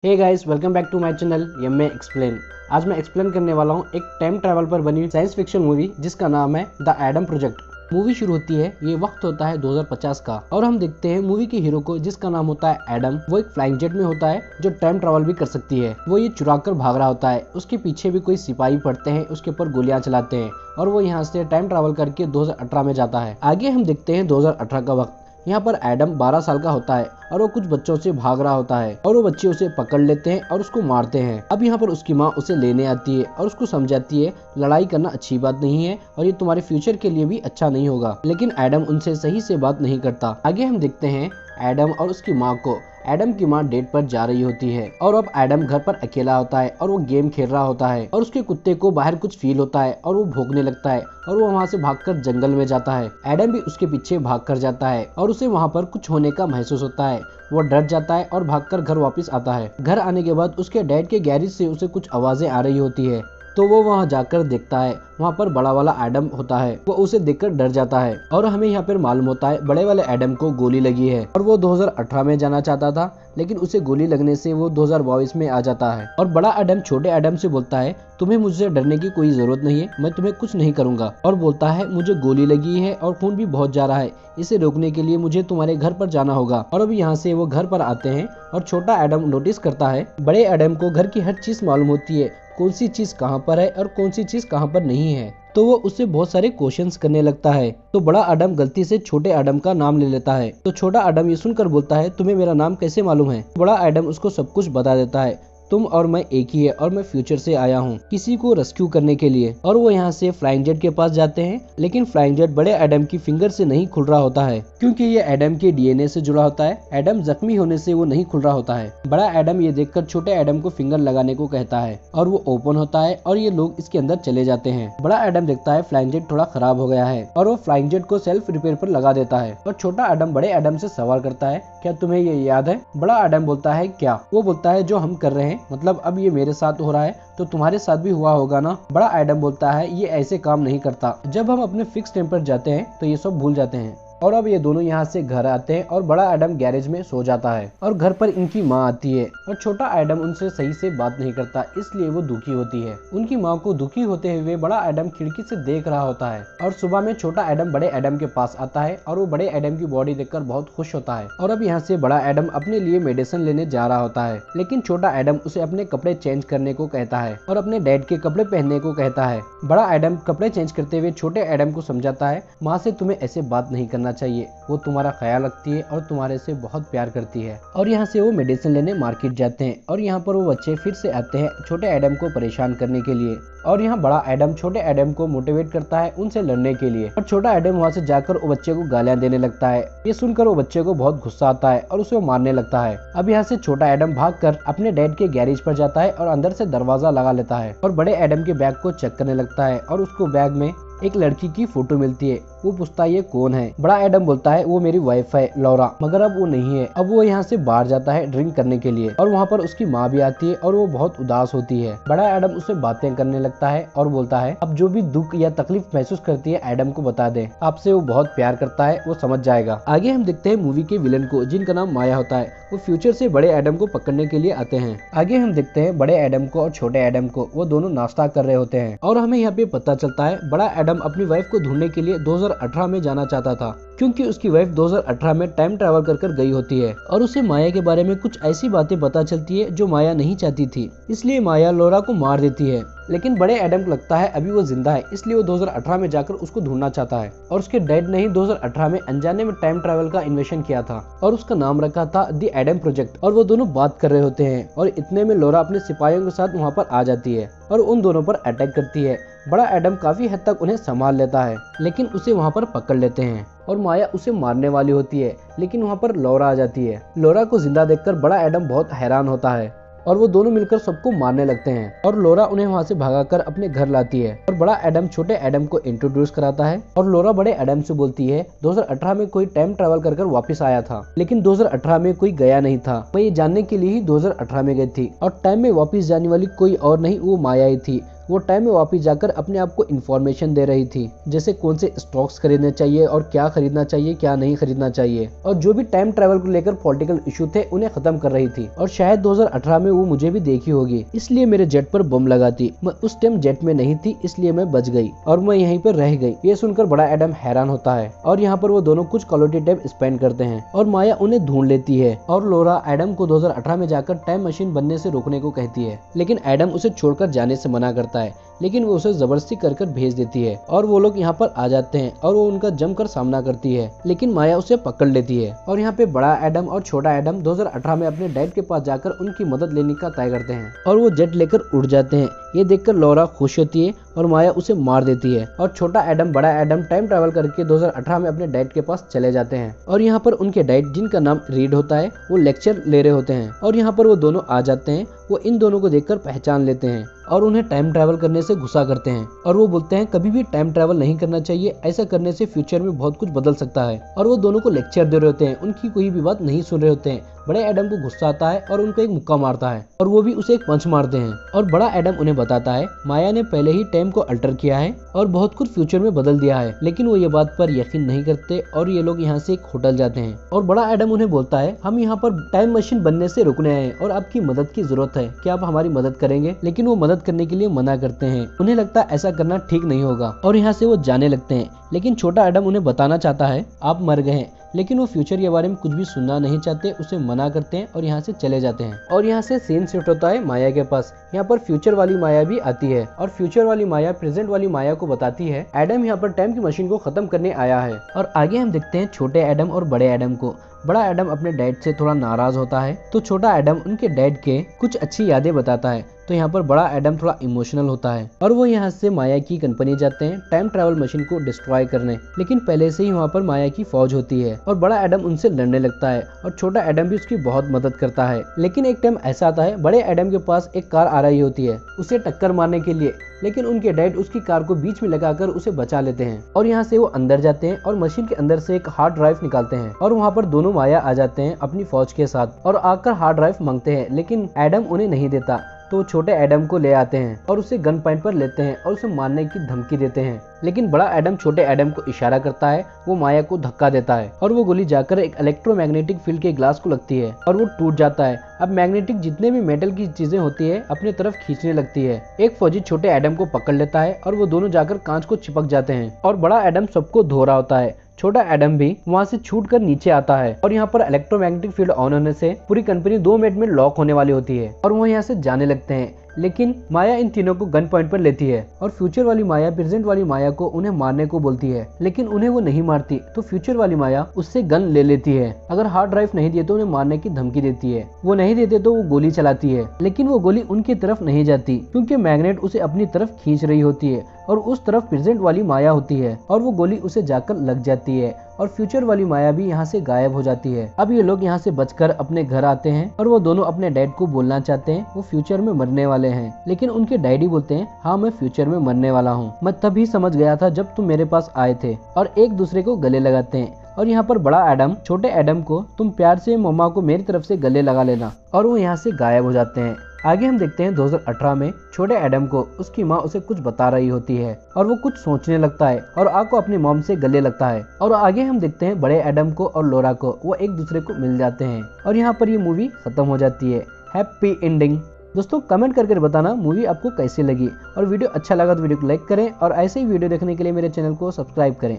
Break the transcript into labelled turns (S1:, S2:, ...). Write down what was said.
S1: Hey guys, welcome back to my channel MA explain. आज मैं explain करने वाला हूँ एक टाइम ट्रैवल पर बनी साइंस फिक्शन मूवी जिसका नाम है द एडम प्रोजेक्ट। मूवी शुरू होती है, ये वक्त होता है 2050 का और हम देखते हैं मूवी के हीरो को जिसका नाम होता है एडम। वो एक फ्लाइंग जेट में होता है जो टाइम ट्रैवल भी कर सकती है। वो ये चुरा कर भाग रहा होता है, उसके पीछे भी कोई सिपाही पड़ते हैं, उसके ऊपर गोलियां चलाते हैं और वो यहाँ से टाइम ट्रैवल करके 2018 में जाता है। आगे हम देखते हैं 2018 का वक्त। यहाँ पर एडम 12 साल का होता है और वो कुछ बच्चों से भाग रहा होता है और वो बच्चे उसे पकड़ लेते हैं और उसको मारते हैं। अब यहाँ पर उसकी माँ उसे लेने आती है और उसको समझाती है लड़ाई करना अच्छी बात नहीं है और ये तुम्हारे फ्यूचर के लिए भी अच्छा नहीं होगा, लेकिन एडम उनसे सही से बात नहीं करता। आगे हम देखते हैं एडम और उसकी माँ को। एडम की माँ डेट पर जा रही होती है और अब एडम घर पर अकेला होता है और वो गेम खेल रहा होता है और उसके कुत्ते को बाहर कुछ फील होता है और वो भौंकने लगता है और वो वहाँ से भागकर जंगल में जाता है। एडम भी उसके पीछे भाग कर जाता है और उसे वहाँ पर कुछ होने का महसूस होता है। वो डर जाता है और भागकर घर वापस आता है। घर आने के बाद उसके डैड के गैरेज से उसे कुछ आवाजें आ रही होती है तो वो वहाँ जाकर देखता है, वहाँ पर बड़ा वाला एडम होता है। वो उसे देखकर डर जाता है और हमें यहाँ पर मालूम होता है बड़े वाले एडम को गोली लगी है और वो 2018 में जाना चाहता था, लेकिन उसे गोली लगने से वो 2022 में आ जाता है। और बड़ा एडम छोटे एडम से बोलता है तुम्हें मुझसे डरने की कोई जरूरत नहीं है, मैं तुम्हें कुछ नहीं करूंगा। और बोलता है मुझे गोली लगी है और खून भी बहुत जा रहा है, इसे रोकने के लिए मुझे तुम्हारे घर पर जाना होगा। और अब यहाँ से वो घर पर आते हैं और छोटा एडम नोटिस करता है बड़े एडम को घर की हर चीज मालूम होती है, कौन सी चीज कहाँ पर है और कौन सी चीज कहाँ पर नहीं है। तो वो उससे बहुत सारे क्वेश्चंस करने लगता है। तो बड़ा एडम गलती से छोटे एडम का नाम ले लेता है। तो छोटा एडम ये सुनकर बोलता है तुम्हें मेरा नाम कैसे मालूम है। बड़ा एडम उसको सब कुछ बता देता है, तुम और मैं एक ही है और मैं फ्यूचर से आया हूँ किसी को रेस्क्यू करने के लिए। और वो यहाँ से फ्लाइंग जेट के पास जाते हैं, लेकिन फ्लाइंग जेट बड़े एडम की फिंगर से नहीं खुल रहा होता है क्योंकि ये एडम के डीएनए से जुड़ा होता है। एडम जख्मी होने से वो नहीं खुल रहा होता है। बड़ा एडम ये देखकर छोटे एडम को फिंगर लगाने को कहता है और वो ओपन होता है और ये लोग इसके अंदर चले जाते हैं। बड़ा एडम देखता है फ्लाइंग जेट थोड़ा खराब हो गया है और वो फ्लाइंग जेट को सेल्फ रिपेयर पर लगा देता है। और छोटा एडम बड़े एडम से सवाल करता है क्या तुम्हें ये याद है। बड़ा एडम बोलता है क्या। वो बोलता है जो हम कर रहे हैं, मतलब अब ये मेरे साथ हो रहा है तो तुम्हारे साथ भी हुआ होगा ना। बड़ा एडम बोलता है ये ऐसे काम नहीं करता, जब हम अपने फिक्स टाइम पर जाते हैं तो ये सब भूल जाते हैं। और अब ये दोनों यहाँ से घर आते हैं और बड़ा एडम गैरेज में सो जाता है और घर पर इनकी माँ आती है और छोटा एडम उनसे सही से बात नहीं करता, इसलिए वो दुखी होती है। उनकी माँ को दुखी होते हुए बड़ा एडम खिड़की से देख रहा होता है और सुबह में छोटा एडम बड़े एडम के पास आता है और वो बड़े एडम की बॉडी देखकर बहुत खुश होता है। और अब यहाँ से बड़ा एडम अपने लिए मेडिसिन लेने जा रहा होता है, लेकिन छोटा एडम उसे अपने कपड़े चेंज करने को कहता है और अपने डैड के कपड़े पहनने को कहता है। बड़ा एडम कपड़े चेंज करते हुए छोटे एडम को समझाता है माँ से तुम्हें ऐसे बात नहीं करना चाहिए, वो तुम्हारा ख्याल रखती है और तुम्हारे से बहुत प्यार करती है। और यहाँ से वो मेडिसिन लेने मार्केट जाते हैं और यहाँ पर वो बच्चे फिर से आते हैं छोटे एडम को परेशान करने के लिए। और यहाँ बड़ा एडम छोटे एडम को मोटिवेट करता है उनसे लड़ने के लिए और छोटा एडम वहाँ से जाकर वो बच्चे को गालियां देने लगता है। ये सुनकर वो बच्चे को बहुत गुस्सा आता है और उसे वो मारने लगता है। अब यहाँ से छोटा एडम भागकर अपने डैड के गैरेज पर जाता है और अंदर से दरवाजा लगा लेता है और बड़े एडम के बैग को चेक करने लगता है और उसको बैग में एक लड़की की फोटो मिलती है। वो पूछता है ये कौन है। बड़ा एडम बोलता है वो मेरी वाइफ है लौरा, मगर अब वो नहीं है। अब वो यहाँ से बाहर जाता है ड्रिंक करने के लिए और वहाँ पर उसकी माँ भी आती है और वो बहुत उदास होती है। बड़ा एडम उससे बातें करने लगता है और बोलता है अब जो भी दुख या तकलीफ महसूस करती है एडम को बता दे, आपसे वो बहुत प्यार करता है, वो समझ जाएगा। आगे हम देखते हैं मूवी के विलन को जिनका नाम माया होता है। वो फ्यूचर से बड़े एडम को पकड़ने के लिए आते हैं। आगे हम देखते हैं बड़े एडम को और छोटे एडम को, वो दोनों नाश्ता कर रहे होते हैं और हमें यहाँ पे पता चलता है बड़ा एडम अपनी वाइफ को ढूंढने के लिए 2018 में जाना चाहता था क्योंकि उसकी वाइफ 2018 में टाइम ट्रैवल कर गई होती है और उसे माया के बारे में कुछ ऐसी बातें पता चलती है जो माया नहीं चाहती थी, इसलिए माया लौरा को मार देती है। लेकिन बड़े एडम को लगता है अभी वो जिंदा है, इसलिए वो 2018 में जाकर उसको ढूंढना चाहता है। और उसके डैड ने ही 2018 में अनजाने में टाइम ट्रैवल का इन्वेंशन किया था और उसका नाम रखा था द एडम प्रोजेक्ट। और वो दोनों बात कर रहे होते हैं और इतने में लौरा अपने सिपाहियों के साथ वहाँ पर आ जाती है और उन दोनों पर अटैक करती है। बड़ा एडम काफी हद तक उन्हें संभाल लेता है, लेकिन उसे वहाँ पर पकड़ लेते हैं और माया उसे मारने वाली होती है, लेकिन वहाँ पर लौरा आ जाती है। लौरा को जिंदा देखकर बड़ा एडम बहुत हैरान होता है और वो दोनों मिलकर सबको मारने लगते हैं और लौरा उन्हें वहाँ से भगाकर अपने घर लाती है। और बड़ा एडम छोटे एडम को इंट्रोड्यूस कराता है और लौरा बड़े एडम से बोलती है 2018 में कोई टाइम ट्रैवल कर वापस आया था, लेकिन 2018 में कोई गया नहीं था, मैं ये जानने के लिए ही 2018 में गई थी और टाइम में वापस जाने वाली कोई और नहीं, वो माया ही थी। वो टाइम में वापस जाकर अपने आप को इन्फॉर्मेशन दे रही थी, जैसे कौन से स्टॉक्स खरीदने चाहिए और क्या खरीदना चाहिए क्या नहीं खरीदना चाहिए, और जो भी टाइम ट्रेवल को लेकर पॉलिटिकल इशू थे उन्हें खत्म कर रही थी। और शायद 2018 में वो मुझे भी देखी होगी, इसलिए मेरे जेट पर बम लगा थी। मैं उस टाइम जेट में नहीं थी, इसलिए मैं बच गई और मैं यहीं पर रह गई। ये सुनकर बड़ा एडम हैरान होता है और यहाँ पर वो दोनों कुछ क्वालिटी टाइम स्पेंड करते हैं और माया उन्हें ढूंढ लेती है और लोरा एडम को 2018 में जाकर टाइम मशीन बनने से रोकने को कहती है, लेकिन एडम उसे छोड़कर जाने से मना करता है, लेकिन वो उसे जबरदस्ती कर भेज देती है और वो लोग यहाँ पर आ जाते हैं और वो उनका जमकर सामना करती है, लेकिन माया उसे पकड़ लेती है। और यहाँ पे बड़ा एडम और छोटा एडम 2018 में अपने डैड के पास जाकर उनकी मदद लेने का तय करते हैं और वो जेट लेकर उड़ जाते हैं। ये देखकर लोरा खुश होती है और माया उसे मार देती है और छोटा एडम बड़ा एडम टाइम ट्रैवल करके 2018 में अपने डैड के पास चले जाते हैं और यहाँ पर उनके डैड, जिनका नाम रीड होता है, वो लेक्चर ले रहे होते हैं और यहाँ पर वो दोनों आ जाते हैं। वो इन दोनों को देखकर पहचान लेते हैं और उन्हें टाइम ट्रैवल करने से गुस्सा करते हैं और वो बोलते हैं कभी भी टाइम ट्रैवल नहीं करना चाहिए, ऐसा करने से फ्यूचर में बहुत कुछ बदल सकता है। और वो दोनों को लेक्चर दे रहे होते हैं, उनकी कोई भी बात नहीं सुन रहे होते हैं। बड़े एडम को गुस्सा आता है और उनको एक मुक्का मारता है और वो भी उसे एक पंच मारते हैं और बड़ा एडम उन्हें बताता है माया ने पहले ही टाइम को अल्टर किया है और बहुत कुछ फ्यूचर में बदल दिया है, लेकिन वो ये बात पर यकीन नहीं करते और ये लोग यहाँ से एक होटल जाते हैं और बड़ा एडम उन्हें बोलता है हम यहाँ पर टाइम मशीन बनने से रुकने आए हैं और आपकी मदद की जरूरत है, क्या आप हमारी मदद करेंगे? लेकिन वो मदद करने के लिए मना करते हैं, उन्हें लगता है ऐसा करना ठीक नहीं होगा और यहाँ से वो जाने लगते हैं। लेकिन छोटा एडम उन्हें बताना चाहता है आप मर गए हैं, लेकिन वो फ्यूचर के बारे में कुछ भी सुनना नहीं चाहते, उसे मना करते हैं और यहाँ से चले जाते हैं। और यहाँ से सीन शिफ्ट होता है माया के पास। यहाँ पर फ्यूचर वाली माया भी आती है और फ्यूचर वाली माया प्रेजेंट वाली माया को बताती है एडम यहाँ पर टाइम की मशीन को खत्म करने आया है। और आगे हम देखते हैं छोटे एडम और बड़े एडम को। बड़ा एडम अपने डैड से थोड़ा नाराज होता है तो छोटा एडम उनके डैड के कुछ अच्छी यादें बताता है, तो यहाँ पर बड़ा एडम थोड़ा इमोशनल होता है और वो यहाँ से माया की कंपनी जाते हैं टाइम ट्रैवल मशीन को डिस्ट्रॉय करने। लेकिन पहले से ही वहाँ पर माया की फौज होती है और बड़ा एडम उनसे लड़ने लगता है और छोटा एडम भी उसकी बहुत मदद करता है। लेकिन एक टाइम ऐसा आता है बड़े एडम के पास एक कार आ रही होती है उसे टक्कर मारने के लिए, लेकिन उनके डैड उसकी कार को बीच में लगाकर उसे बचा लेते हैं और यहाँ से वो अंदर जाते हैं और मशीन के अंदर से एक हार्ड ड्राइव निकालते हैं और वहाँ पर दोनों माया आ जाते हैं अपनी फौज के साथ और आकर हार्ड ड्राइव मांगते हैं, लेकिन एडम उन्हें नहीं देता। तो छोटे एडम को ले आते हैं और उसे गन पॉइंट पर लेते हैं और उसे मारने की धमकी देते हैं, लेकिन बड़ा एडम छोटे एडम को इशारा करता है, वो माया को धक्का देता है और वो गोली जाकर एक इलेक्ट्रोमैग्नेटिक फील्ड के ग्लास को लगती है और वो टूट जाता है। अब मैग्नेटिक जितने भी मेटल की चीजें होती है अपने तरफ खींचने लगती है। एक फौजी छोटे एडम को पकड़ लेता है और वो दोनों जाकर कांच को चिपक जाते हैं और बड़ा एडम सबको धो रहा होता है। छोटा एडम भी वहाँ से छूटकर नीचे आता है और यहाँ पर इलेक्ट्रोमैग्नेटिक फील्ड ऑन होने से पूरी कंपनी 2 मिनट में लॉक होने वाली होती है और वो यहाँ से जाने लगते हैं। लेकिन माया इन तीनों को गन पॉइंट पर लेती है और फ्यूचर वाली माया प्रेजेंट वाली माया को उन्हें मारने को बोलती है, लेकिन उन्हें वो नहीं मारती। तो फ्यूचर वाली माया उससे गन ले लेती है, अगर हार्ड ड्राइव नहीं दिए तो उन्हें मारने की धमकी देती है, वो नहीं देते तो वो गोली चलाती है, लेकिन वो गोली उनकी तरफ नहीं जाती क्योंकि मैग्नेट उसे अपनी तरफ खींच रही होती है और उस तरफ प्रेजेंट वाली माया होती है और वो गोली उसे जाकर लग जाती है और फ्यूचर वाली माया भी यहाँ से गायब हो जाती है। अब ये लोग यहाँ से बचकर अपने घर आते हैं और वो दोनों अपने डैड को बोलना चाहते हैं वो फ्यूचर में मरने वाले हैं, लेकिन उनके डैडी बोलते हैं हाँ मैं फ्यूचर में मरने वाला हूँ, मैं तभी समझ गया था जब तुम मेरे पास आए थे, और एक दूसरे को गले लगाते हैं। और यहाँ पर बड़ा एडम छोटे एडम को तुम प्यार से मम्मा को मेरी तरफ से गले लगा लेना, और वो यहाँ से गायब हो जाते हैं। आगे हम देखते हैं 2018 में छोटे एडम को उसकी माँ उसे कुछ बता रही होती है और वो कुछ सोचने लगता है और आको अपनी मॉम से गले लगता है। और आगे हम देखते हैं बड़े एडम को और लोरा को वो एक दूसरे को मिल जाते हैं और यहाँ पर ये मूवी खत्म हो जाती है। Happy ending. दोस्तों कमेंट करके बताना मूवी आपको कैसी लगी, और वीडियो अच्छा लगा तो वीडियो को लाइक करें और ऐसे ही वीडियो देखने के लिए मेरे चैनल को सब्सक्राइब करें।